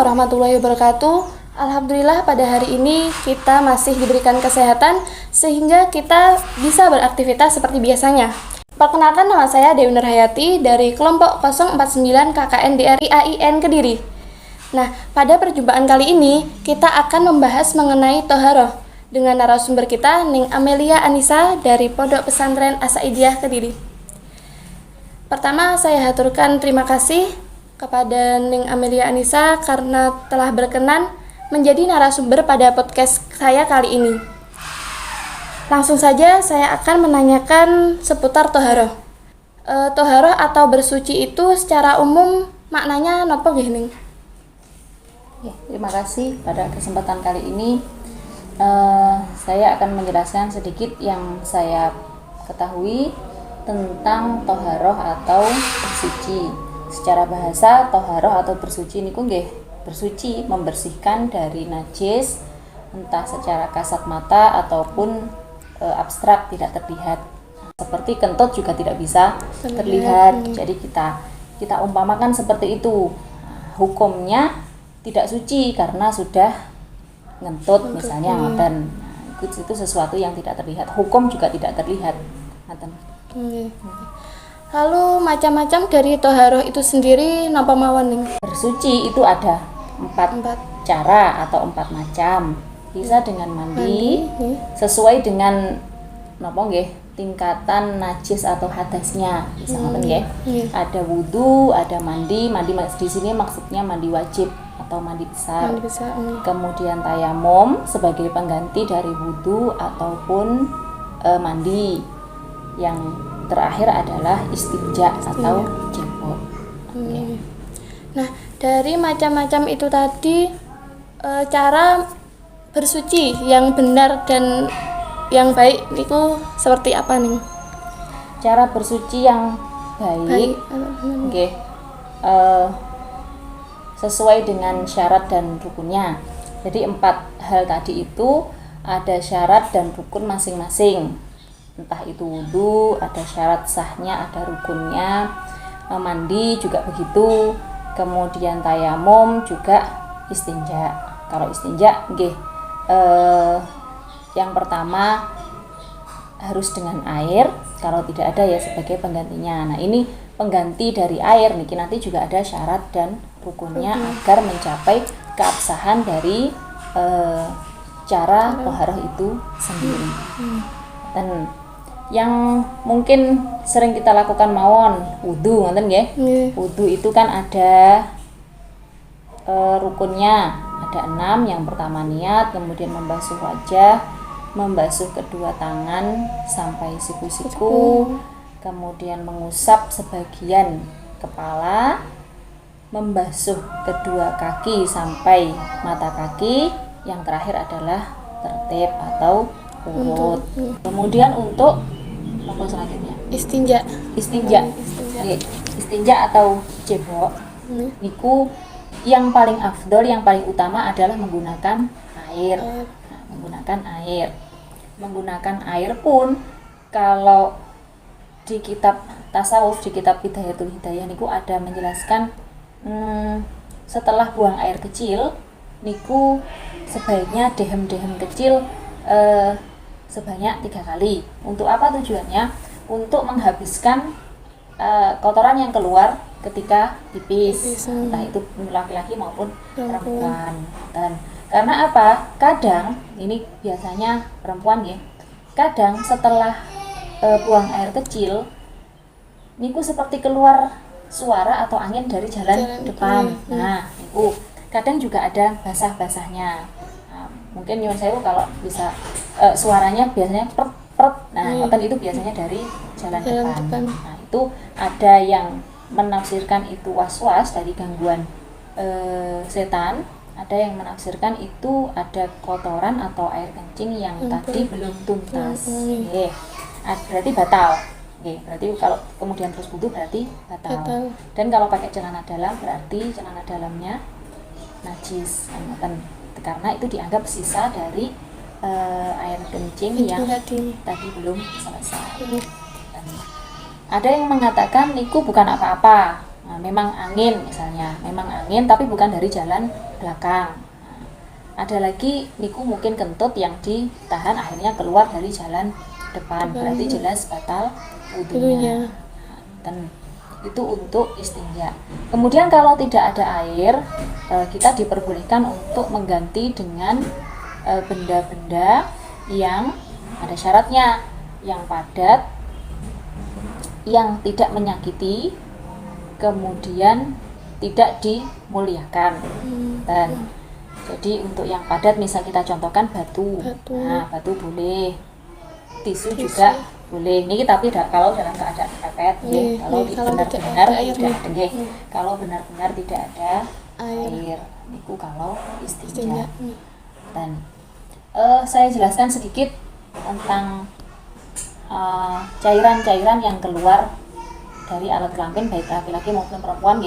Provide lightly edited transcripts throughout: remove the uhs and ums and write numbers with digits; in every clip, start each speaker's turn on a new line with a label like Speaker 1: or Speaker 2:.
Speaker 1: warahmatullahi wabarakatuh. Alhamdulillah pada hari ini kita masih diberikan kesehatan sehingga kita bisa beraktivitas seperti biasanya. Perkenalkan, nama saya Dewi Nurhayati dari kelompok 049 KKN DRI AIN Kediri. Nah, pada perjumpaan kali ini kita akan membahas mengenai toharoh dengan narasumber kita Ning Amelia Anissa dari Pondok Pesantren As-Saidiyah Kediri. Pertama, saya haturkan terima kasih kepada Ning Amelia Anissa karena telah berkenan menjadi narasumber pada podcast saya kali ini. Langsung saja saya akan menanyakan seputar toharoh. Toharoh atau bersuci itu secara umum maknanya nopo nggih Ning?
Speaker 2: Terima kasih. Pada kesempatan kali ini saya akan menjelaskan sedikit yang saya ketahui tentang toharoh atau bersuci. Secara bahasa, toharoh atau bersuci niku nggih bersuci, membersihkan dari najis, entah secara kasat mata ataupun abstrak tidak terlihat. Seperti kentut juga tidak bisa terlihat. Jadi kita umpamakan seperti itu. Hukumnya tidak suci karena sudah ngentut misalnya ngoten. Itu sesuatu yang tidak terlihat. Hukum juga tidak terlihat. Ngoten.
Speaker 1: Lalu macam-macam dari toharoh itu sendiri napa mawon Ning?
Speaker 2: Bersuci itu ada empat cara atau 4 macam. Bisa dengan mandi sesuai dengan napa nggih tingkatan najis atau hadasnya. Bisa ngoten nggih. Ada wudu, ada mandi di sini maksudnya mandi wajib atau mandi besar. Kemudian tayamum sebagai pengganti dari wudu ataupun mandi. Yang terakhir adalah istinja atau jempol. Nah,
Speaker 1: dari macam-macam itu tadi cara bersuci yang benar dan yang baik itu seperti apa nih?
Speaker 2: Cara bersuci yang baik, sesuai dengan syarat dan rukunnya. Jadi 4 hal tadi itu ada syarat dan rukun masing-masing. Entah itu wudu, ada syarat sahnya, ada rukunnya. Mandi juga begitu. Kemudian tayamum juga istinja. Kalau istinja yang pertama harus dengan air, kalau tidak ada ya sebagai penggantinya. Nah, ini pengganti dari air niki nanti juga ada syarat dan rukunnya agar mencapai keabsahan dari cara toharoh itu sendiri. Dan yang mungkin sering kita lakukan mawon wudu ngoten nggih. Wudu itu kan ada rukunnya, ada 6. Yang pertama niat, kemudian membasuh wajah, membasuh kedua tangan sampai siku-siku, kemudian mengusap sebagian kepala, membasuh kedua kaki sampai mata kaki, yang terakhir adalah tertib atau urut. Kemudian untuk apa selanjutnya? Istinja atau cebok. Niku yang paling afdol, yang paling utama adalah menggunakan air. Menggunakan air pun kalau di kitab tasawuf, di kitab Hidayatul Hidayah niku ada menjelaskan setelah buang air kecil niku sebaiknya dehem-dehem kecil sebanyak 3 kali. Untuk apa tujuannya? Untuk menghabiskan kotoran yang keluar ketika pipis, entah itu laki-laki maupun perempuan. Dan karena apa? Kadang ini biasanya perempuan ya. Kadang setelah buang air kecil niku seperti keluar suara atau angin dari jalan depan. Nah, niku kadang juga ada basah-basahnya. Mungkin nyuwun sewu kalau bisa suaranya biasanya pret. Nah, itu biasanya dari jalan depan. Nah, itu ada yang menafsirkan itu was-was dari gangguan setan, ada yang menafsirkan itu ada kotoran atau air kencing yang tadi belum tuntas. Berarti batal. Berarti kalau kemudian terus wudu berarti batal. Dan kalau pakai celana dalam berarti celana dalamnya najis. Karena itu dianggap sisa dari air kencing yang tadi belum selesai. Ada yang mengatakan niku bukan apa-apa, Nah, memang angin misalnya, memang angin tapi bukan dari jalan belakang. Nah, ada lagi niku mungkin kentut yang ditahan akhirnya keluar dari jalan depan, berarti jelas batal wudunya. Dan itu untuk istinja. Kemudian kalau tidak ada air, kita diperbolehkan untuk mengganti dengan benda-benda yang ada syaratnya, yang padat, yang tidak menyakiti, kemudian tidak dimuliakan. Dan jadi untuk yang padat misal kita contohkan batu. Nah, batu boleh, tisu juga boleh. Ini tapi kalau dalam keadaan kepepet, kalau benar-benar tidak ada, kalau benar-benar tidak ada air, niku kalau istinja. Dan saya jelaskan sedikit tentang cairan-cairan yang keluar dari alat kelamin baik laki-laki maupun perempuan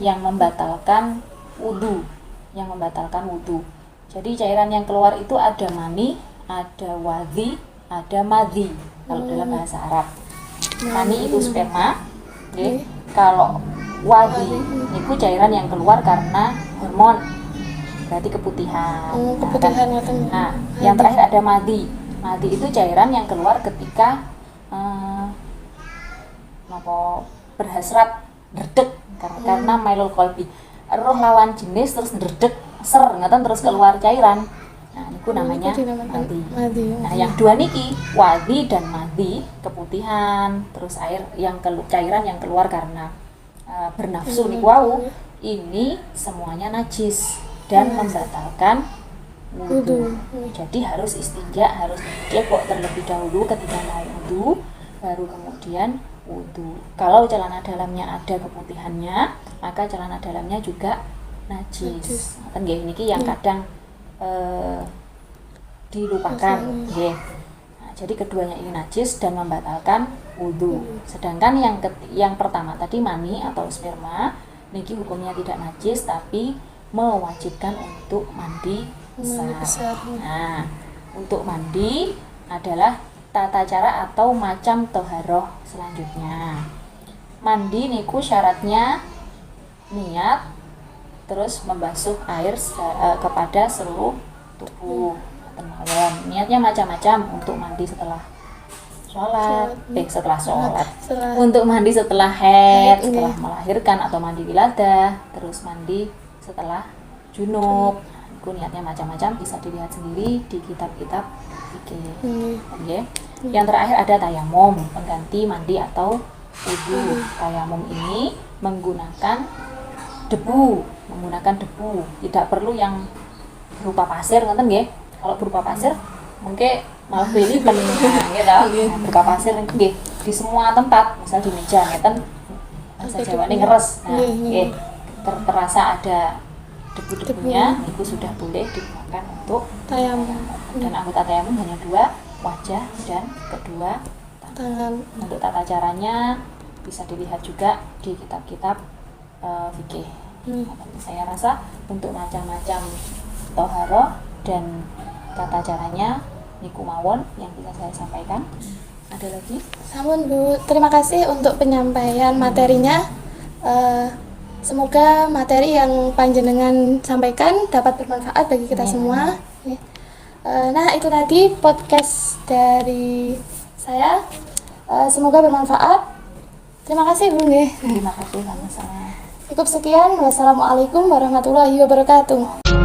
Speaker 2: yang membatalkan wudu, Jadi cairan yang keluar itu ada mani, ada wadhi, ada madhi kalau dalam bahasa Arab. Mani itu sperma, kalau wadhi itu cairan yang keluar karena hormon, berarti keputihan. Nah, yang terakhir ada madhi. Madhi itu cairan yang keluar ketika berhasrat, derdek karena mailul qalbi. Roh lawan jenis terus derdek, terus keluar cairan. Nah, niku namanya madhi. Nah, yang dua niki, wadhi dan madhi, keputihan, terus cairan yang keluar karena bernafsu niku wau, ini semuanya najis dan membatalkan wudu. Jadi harus istinja, harus cebok terlebih dahulu ketika mau wudu, baru kemudian wudu. Kalau celana dalamnya ada keputihannya, maka celana dalamnya juga najis. Nggih niki yang kadang dilupakan. Nah, jadi keduanya ini najis dan membatalkan wudu. Sedangkan yang pertama tadi mani atau sperma, niki hukumnya tidak najis tapi mewajibkan untuk mandi besar. Nah, untuk mandi adalah tata cara atau macam toharoh selanjutnya. Mandi niku syaratnya niat, terus membasuh air kepada seluruh tubuh. Niatnya macam-macam, untuk mandi setelah sholat, untuk mandi setelah haid, setelah melahirkan atau mandi wiladah, terus mandi setelah junub. Itu niatnya macam-macam, bisa dilihat sendiri di kitab-kitab fikih. Yang terakhir ada tayamum, pengganti mandi atau wudu. Tayamum ini menggunakan debu, tidak perlu yang berupa pasir, ngoten nggih. Kalau berupa pasir mungkin malah beli berupa pasir nggih di semua tempat, misal di meja ngeten bahasa Jawane ngeres. Nah, nggih terasa ada debu-debunya, itu sudah boleh digunakan untuk tayamum. Dan anggota tayamum hanya dua, wajah dan kedua tangan. Untuk tata caranya bisa dilihat juga di kitab-kitab fikih. Saya rasa untuk macam-macam toharoh dan tata caranya niku mawon yang bisa saya sampaikan. Ada lagi?
Speaker 1: Sampun Bu, terima kasih untuk penyampaian materinya. Semoga materi yang panjenengan sampaikan dapat bermanfaat bagi kita semua. Nah, itu tadi podcast dari saya. Semoga bermanfaat. Terima kasih Bu.
Speaker 2: Terima kasih sama-sama.
Speaker 1: Cukup sekian. Wassalamualaikum warahmatullahi wabarakatuh.